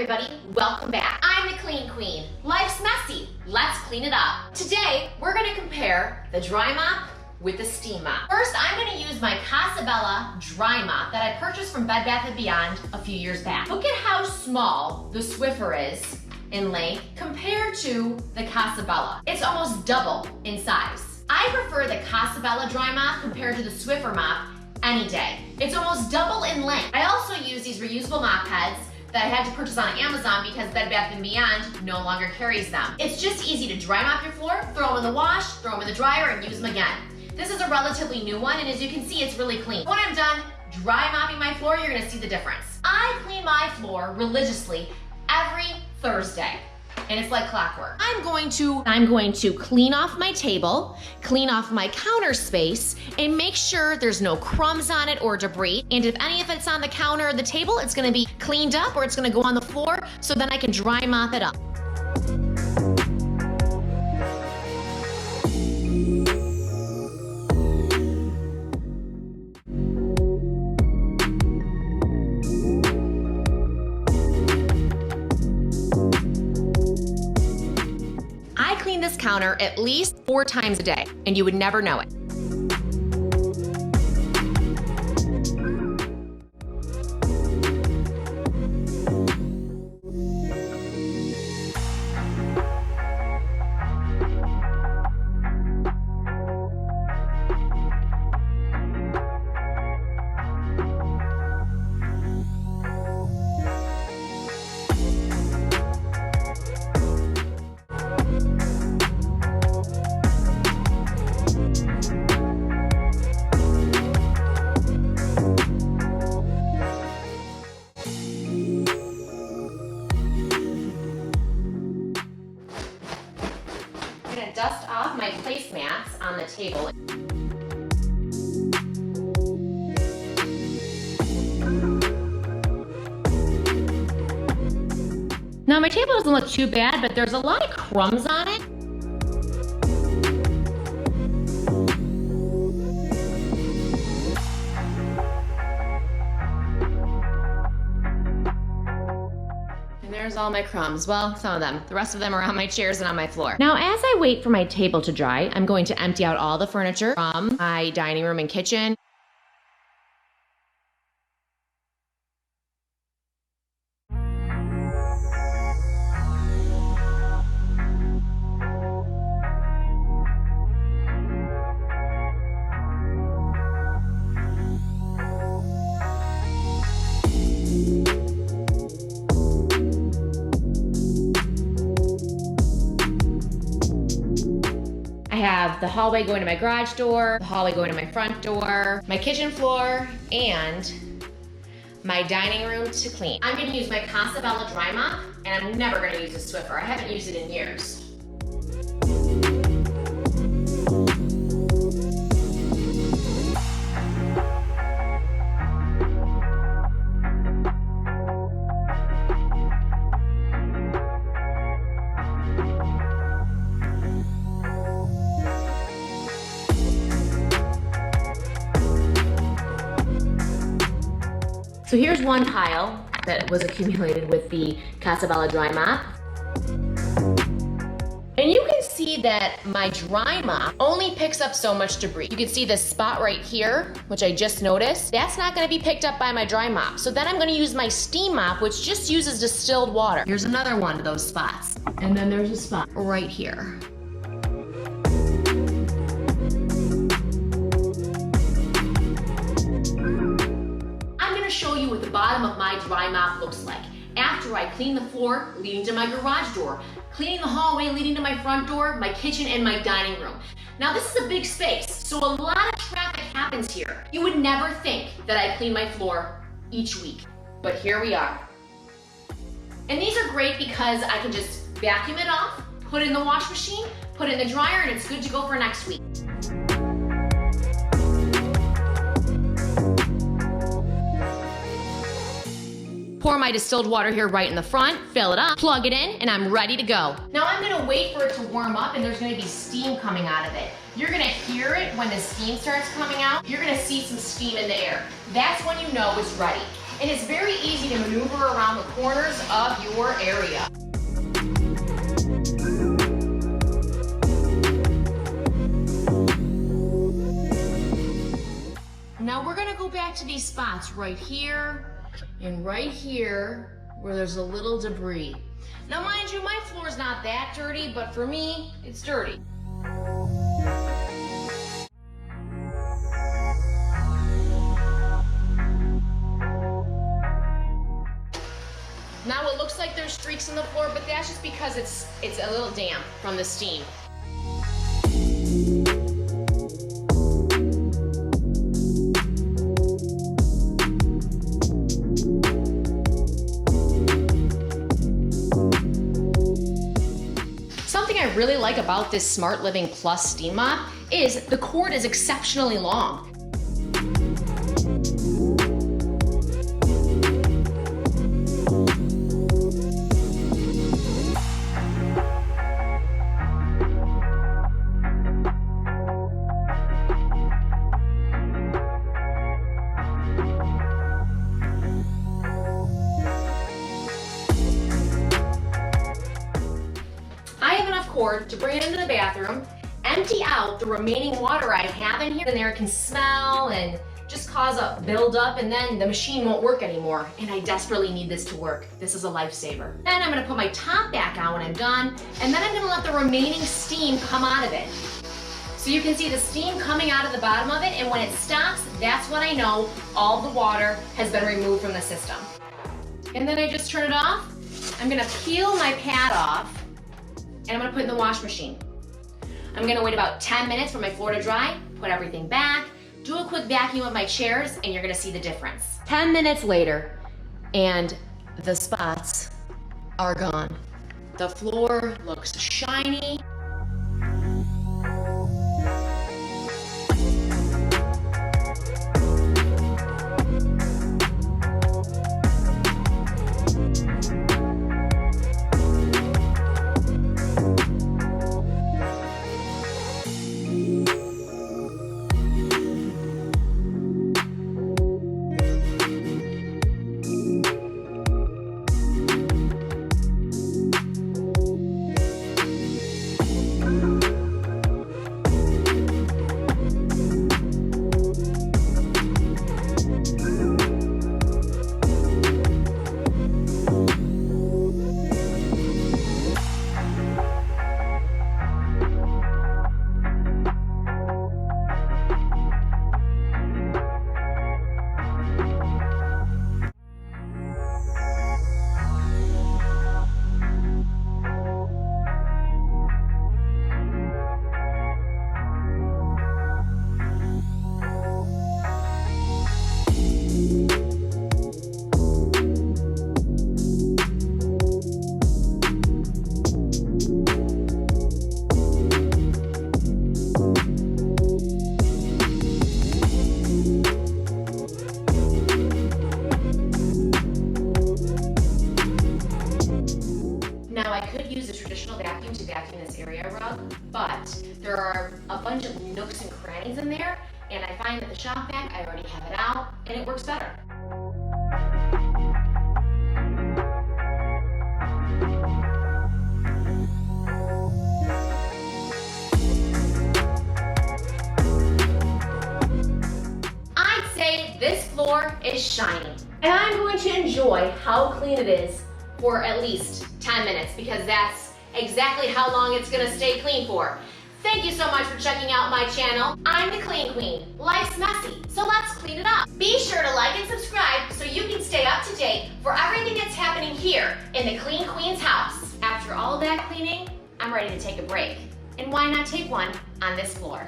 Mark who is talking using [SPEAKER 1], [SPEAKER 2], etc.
[SPEAKER 1] everybody, welcome back. I'm the Clean Queen. Life's messy, let's clean it up. Today, we're gonna compare the dry mop with the steam mop. First, I'm gonna use my Casabella dry mop that I purchased from Bed Bath & Beyond a few years back. Look at how small the Swiffer is in length compared to the Casabella. It's almost double in size. I prefer the Casabella dry mop compared to the Swiffer mop any day. It's almost double in length. I also use these reusable mop heads that I had to purchase on Amazon because Bed Bath & Beyond no longer carries them. It's just easy to dry mop your floor, throw them in the wash, throw them in the dryer, and use them again. This is a relatively new one, and as you can see, it's really clean. When I'm done dry mopping my floor, you're gonna see the difference. I clean my floor religiously every Thursday, and it's like clockwork. I'm going to clean off my table, clean off my counter space, and make sure there's no crumbs on it or debris. And if any of it's on the counter or the table, it's gonna be cleaned up or it's gonna go on the floor so then I can dry mop it up. I clean this counter at least 4 times a day, and you would never know it. I'm gonna dust off my placemats on the table. Now my table doesn't look too bad, but there's a lot of crumbs on it. There's all my crumbs. Well, some of them. The rest of them are on my chairs and on my floor. Now, as I wait for my table to dry, I'm going to empty out all the furniture from my dining room and kitchen. I have the hallway going to my garage door, the hallway going to my front door, my kitchen floor, and my dining room to clean. I'm gonna use my Casabella dry mop, and I'm never gonna use a Swiffer. I haven't used it in years. So here's one pile that was accumulated with the Casabella dry mop. And you can see that my dry mop only picks up so much debris. You can see this spot right here, which I just noticed. That's not gonna be picked up by my dry mop. So then I'm gonna use my steam mop, which just uses distilled water. Here's another one of those spots. And then there's a spot right here. Show you what the bottom of my dry mop looks like after I clean the floor leading to my garage door, cleaning the hallway leading to my front door, my kitchen, and my dining room. Now this is a big space, so a lot of traffic happens here. You would never think that I clean my floor each week, but here we are. And these are great because I can just vacuum it off, put it in the wash machine, put it in the dryer, and it's good to go for next week. Pour my distilled water here right in the front, fill it up, plug it in, and I'm ready to go. Now I'm gonna wait for it to warm up and there's gonna be steam coming out of it. You're gonna hear it when the steam starts coming out. You're gonna see some steam in the air. That's when you know it's ready. and it's very easy to maneuver around the corners of your area. Now we're gonna go back to these spots right here and right here where there's a little debris. Now mind you, my floor is not that dirty, but for me, it's dirty. Now it looks like there's streaks in the floor, but that's just because it's a little damp from the steam. Something I really like about this Smart Living Plus steam mop is the cord is exceptionally long. Cord to bring it into the bathroom, empty out the remaining water I have in here, and there it can smell and just cause a buildup, and then the machine won't work anymore, and I desperately need this to work. This is a lifesaver. Then I'm gonna put my top back on when I'm done, and then I'm gonna let the remaining steam come out of it. So you can see the steam coming out of the bottom of it, and when it stops, that's when I know all the water has been removed from the system. And then I just turn it off. I'm gonna peel my pad off, and I'm gonna put it in the wash machine. I'm gonna wait about 10 minutes for my floor to dry, put everything back, do a quick vacuum of my chairs, and you're gonna see the difference. 10 minutes later, and the spots are gone. The floor looks shiny. But there are a bunch of nooks and crannies in there, and I find that the shop vac, I already have it out, and it works better. I'd say this floor is shiny, and I'm going to enjoy how clean it is for at least 10 minutes, because that's exactly how long it's gonna stay clean for. Thank you so much for checking out my channel. I'm the Clean Queen. Life's messy, so let's clean it up. Be sure to like and subscribe so you can stay up to date for everything that's happening here in the Clean Queen's house. After all that cleaning, I'm ready to take a break. And why not take one on this floor?